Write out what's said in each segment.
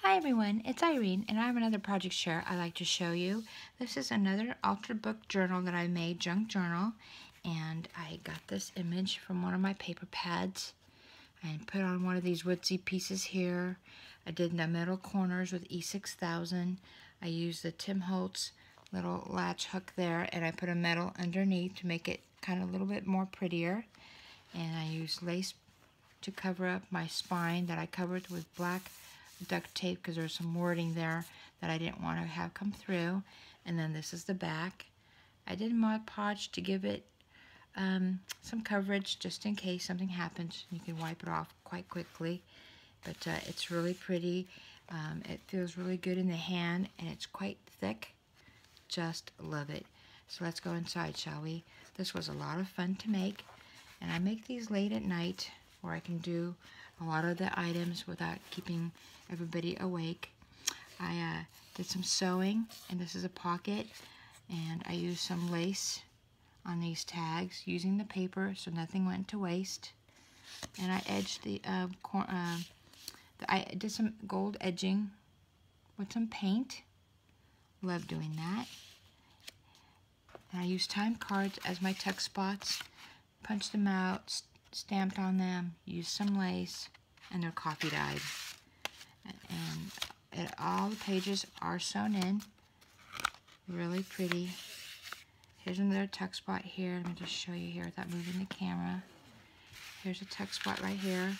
Hi everyone, it's Irene and I have another project share I'd like to show you. This is another altered book journal that I made, junk journal, and I got this image from one of my paper pads and put on one of these woodsy pieces here. I did the middle corners with E6000. I used the Tim Holtz little latch hook there and I put a metal underneath to make it kind of a little bit more prettier, and I used lace to cover up my spine that I covered with black duct tape because there's some wording there that I didn't want to have come through. And then this is the back. I did Mod Podge to give it some coverage just in case something happens. You can wipe it off quite quickly, but it's really pretty. It feels really good in the hand and it's quite thick. Just love it. So let's go inside, shall we? This was a lot of fun to make, and I make these late at night where I can do a lot of the items without keeping everybody awake. I did some sewing, and this is a pocket, and I used some lace on these tags using the paper so nothing went to waste. And I edged I did some gold edging with some paint. Love doing that. And I used time cards as my tuck spots, punched them out, stamped on them, used some lace, and they're coffee dyed. And all the pages are sewn in. Really pretty. Here's another tuck spot here. Let me just show you here without moving the camera. Here's a tuck spot right here.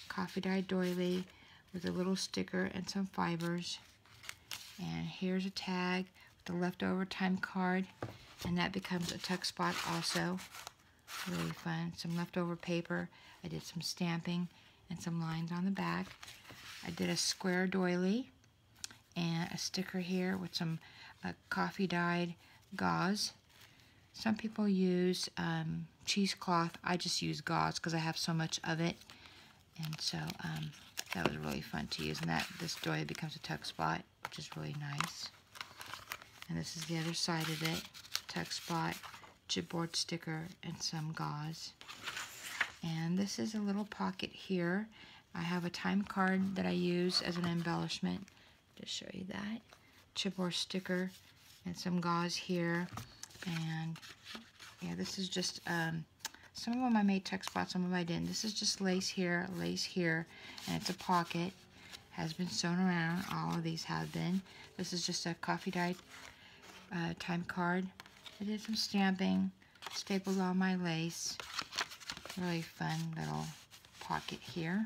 Coffee dyed doily with a little sticker and some fibers. And here's a tag with the leftover time card, and that becomes a tuck spot also. Really fun. Some leftover paper. I did some stamping and some lines on the back. I did a square doily and a sticker here with some coffee dyed gauze. Some people use cheesecloth. I just use gauze because I have so much of it, and so that was really fun to use. And this doily becomes a tuck spot, which is really nice. And this is the other side of it. Tuck spot, chipboard sticker, and some gauze. And this is a little pocket here. I have a time card that I use as an embellishment. Just show you that. Chipboard sticker and some gauze here. And yeah, this is just some of them I made tuck spots, some of them I didn't. This is just lace here, and it's a pocket. Has been sewn around. All of these have been. This is just a coffee dyed time card. I did some stamping, stapled all my lace. Really fun little pocket here.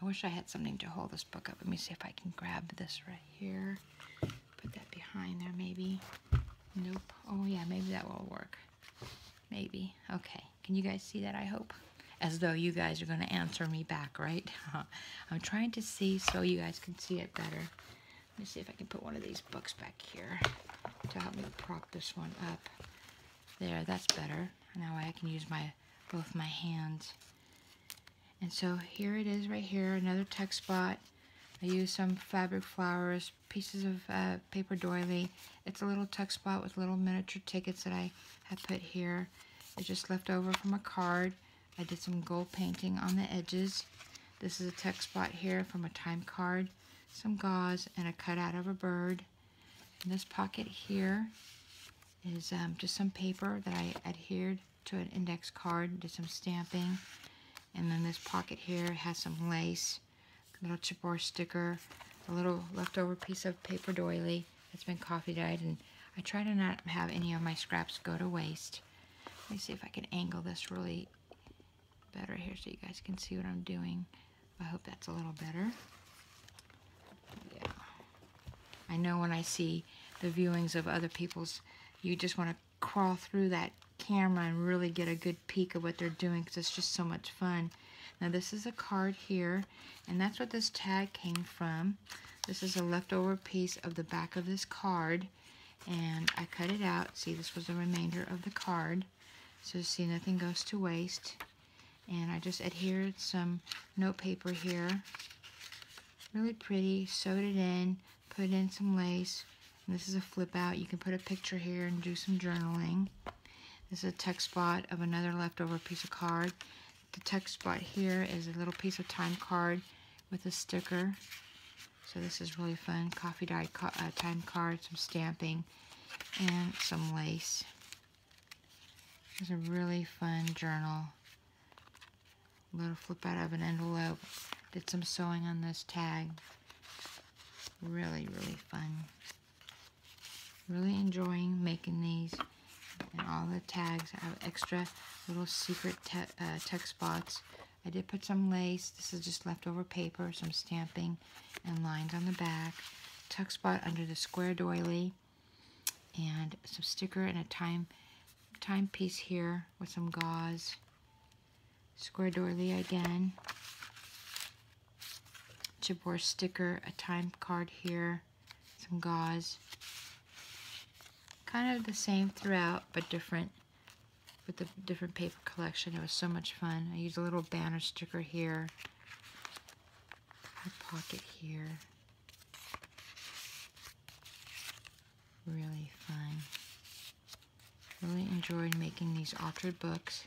I wish I had something to hold this book up. Let me see if I can grab this right here. Put that behind there maybe. Nope. Oh yeah, maybe that will work. Maybe. Okay. Can you guys see that, I hope? As though you guys are going to answer me back, right? I'm trying to see so you guys can see it better. Let me see if I can put one of these books back here to help me prop this one up. There, that's better. Now I can use both my hands. And so here it is right here, another tuck spot. I used some fabric flowers, pieces of paper doily. It's a little tuck spot with little miniature tickets that I have put here. It's just left over from a card. I did some gold painting on the edges. This is a tuck spot here from a time card, some gauze, and a cutout of a bird. And this pocket here is just some paper that I adhered to an index card, did some stamping. And then this pocket here has some lace, a little chipboard sticker, a little leftover piece of paper doily that's been coffee dyed, and I try to not have any of my scraps go to waste. Let me see if I can angle this really better here so you guys can see what I'm doing. I hope that's a little better. Yeah. I know when I see the viewings of other people's, you just want to crawl through that camera and really get a good peek of what they're doing because it's just so much fun. Now this is a card here, and that's what this tag came from. This is a leftover piece of the back of this card, and I cut it out. See, this was the remainder of the card, so see, nothing goes to waste. And I just adhered some note paper here, really pretty, sewed it in, put in some lace, and this is a flip out. You can put a picture here and do some journaling. This is a tuck spot of another leftover piece of card. The tuck spot here is a little piece of time card with a sticker. So this is really fun. Coffee dyed time card, some stamping, and some lace. It's a really fun journal. A little flip out of an envelope. Did some sewing on this tag. Really, really fun. Really enjoying making these. And all the tags have extra little secret text spots. I did put some lace. This is just leftover paper, some stamping, and lines on the back. Tuck spot under the square doily, and some sticker and a timepiece here with some gauze. Square doily again. Chipboard sticker, a time card here, some gauze. Kind of the same throughout, but different with the different paper collection. It was so much fun. I used a little banner sticker here. A pocket here. Really fun. Really enjoyed making these altered books.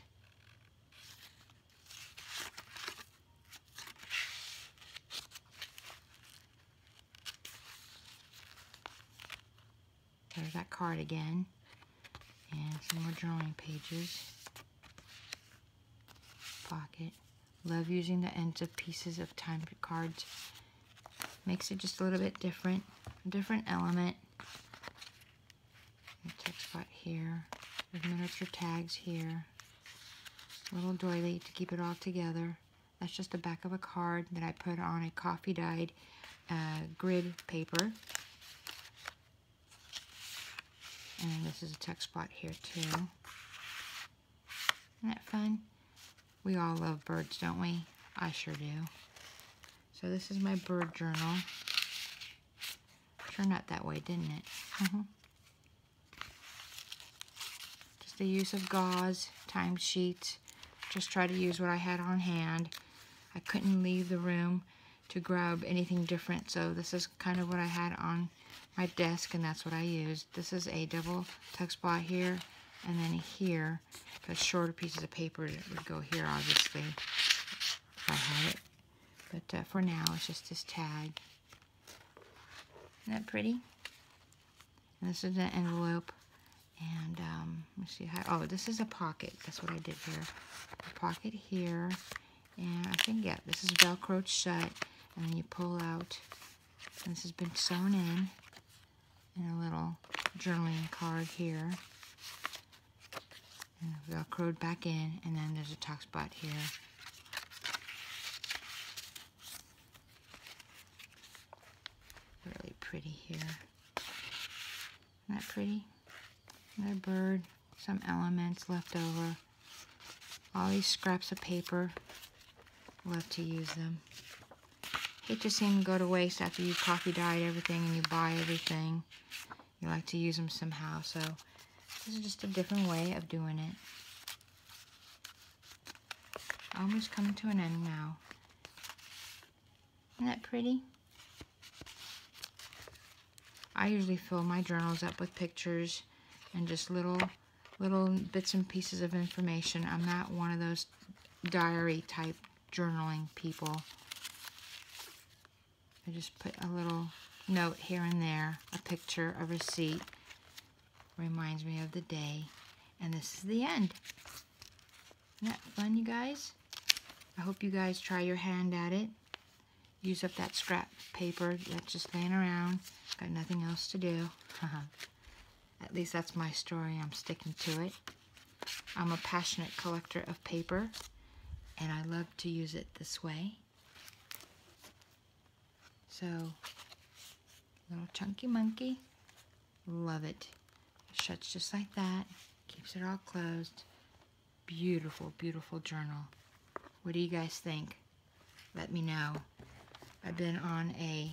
There's that card again. And some more drawing pages. Pocket. Love using the ends of pieces of time cards. Makes it just a little bit different. A different element. Text spot here. There's miniature tags here. Little doily to keep it all together. That's just the back of a card that I put on a coffee dyed grid paper. And this is a text spot here too. Isn't that fun? We all love birds, don't we? I sure do. So this is my bird journal. Turned out that way, didn't it? Just the use of gauze, time sheets. Just try to use what I had on hand. I couldn't leave the room to grab anything different, so this is kind of what I had on my desk, and that's what I used. This is a double tuck spot here, and then here, because shorter pieces of paper would go here, obviously, if I had it. But for now, it's just this tag. Isn't that pretty? And this is an envelope, and let's see how. Oh, this is a pocket. That's what I did here. A pocket here, and I think this is Velcroed shut, and then you pull out. And this has been sewn in. And a little journaling card here. And Velcroed back in, and then there's a tuck spot here. Really pretty here. Isn't that pretty? Another bird, some elements left over. All these scraps of paper. Love to use them. Hate to see them go to waste after you coffee dyed everything and you buy everything. You like to use them somehow, so this is just a different way of doing it. Almost coming to an end now. Isn't that pretty? I usually fill my journals up with pictures and just little bits and pieces of information. I'm not one of those diary type journaling people. I just put a little note here and there, a picture, a receipt. Reminds me of the day. And this is the end. Isn't that fun, you guys? I hope you guys try your hand at it. Use up that scrap paper that's just laying around. Got nothing else to do. At least that's my story. I'm sticking to it. I'm a passionate collector of paper, and I love to use it this way. So, little chunky monkey. Love it. It shuts just like that. Keeps it all closed. Beautiful, beautiful journal. What do you guys think? Let me know. I've been on a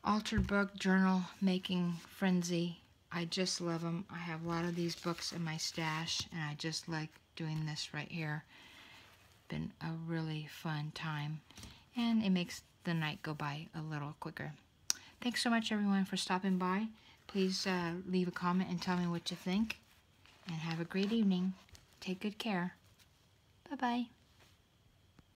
altered book journal making frenzy. I just love them. I have a lot of these books in my stash, and I just like doing this right here. Been a really fun time, and it makes the night go by a little quicker. Thanks so much, everyone, for stopping by. Please leave a comment and tell me what you think, and have a great evening. Take good care. Bye-bye.